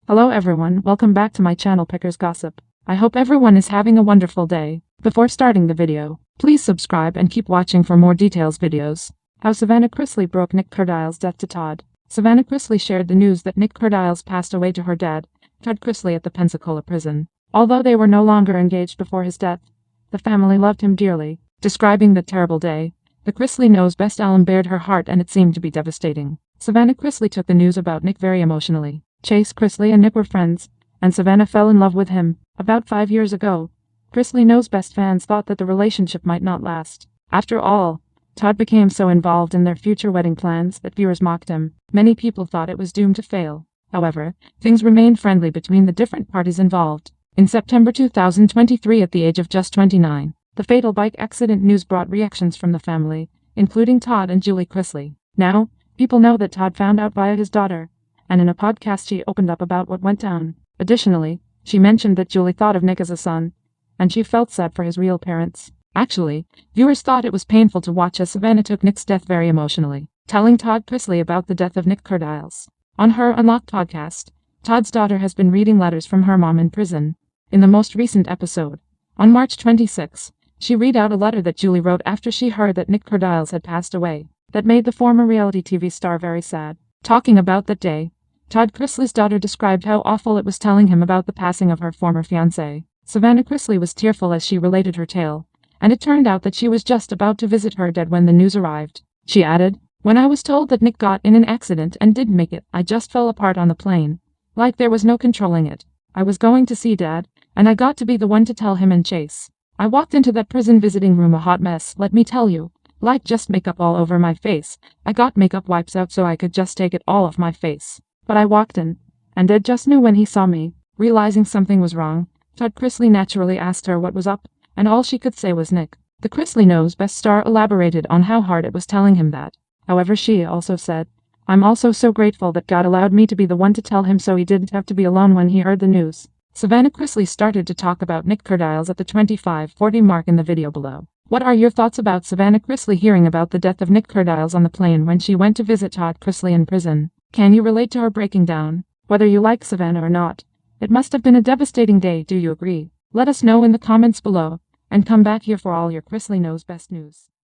Hello everyone, welcome back to my channel Pickers Gossip. I hope everyone is having a wonderful day. Before starting the video, please subscribe and keep watching for more details videos. How Savannah Chrisley broke Nick Cardile's death to Todd. Savannah Chrisley shared the news that Nick Cardile's passed away to her dad, Todd Chrisley, at the Pensacola prison. Although they were no longer engaged before his death, the family loved him dearly. Describing the terrible day, the Chrisley knows best album bared her heart and it seemed to be devastating. Savannah Chrisley took the news about Nick very emotionally. Chase Chrisley and Nick were friends, and Savannah fell in love with him. About 5 years ago, Chrisley Knows Best fans thought that the relationship might not last. After all, Todd became so involved in their future wedding plans that viewers mocked him. Many people thought it was doomed to fail. However, things remained friendly between the different parties involved. In September 2023, at the age of just 29, the fatal bike accident news brought reactions from the family, including Todd and Julie Chrisley. Now, people know that Todd found out via his daughter, and in a podcast she opened up about what went down. Additionally, she mentioned that Julie thought of Nick as a son, and she felt sad for his real parents. Actually, viewers thought it was painful to watch as Savannah took Nick's death very emotionally, telling Todd Chrisley about the death of Nick Cardile's. On her Unlocked podcast, Todd's daughter has been reading letters from her mom in prison. In the most recent episode, on March 26, she read out a letter that Julie wrote after she heard that Nick Cardile's had passed away. That made the former reality TV star very sad. Talking about that day, Todd Chrisley's daughter described how awful it was telling him about the passing of her former fiancé. Savannah Chrisley was tearful as she related her tale, and it turned out that she was just about to visit her dad when the news arrived. She added, "When I was told that Nick got in an accident and didn't make it, I just fell apart on the plane. Like there was no controlling it. I was going to see Dad, and I got to be the one to tell him and Chase. I walked into that prison visiting room a hot mess, let me tell you. Like just makeup all over my face. I got makeup wipes out so I could just take it all off my face. But I walked in, and Dad just knew when he saw me." Realizing something was wrong, Todd Chrisley naturally asked her what was up, and all she could say was Nick. The Chrisley Knows Best star elaborated on how hard it was telling him that. However, she also said, "I'm also so grateful that God allowed me to be the one to tell him so he didn't have to be alone when he heard the news." Savannah Chrisley started to talk about Nick Cardile's at the 25:40 mark in the video below. What are your thoughts about Savannah Chrisley hearing about the death of Nick Cardile's on the plane when she went to visit Todd Chrisley in prison? Can you relate to her breaking down? Whether you like Savannah or not, it must have been a devastating day. Do you agree? Let us know in the comments below, and come back here for all your Chrisley Knows Best news.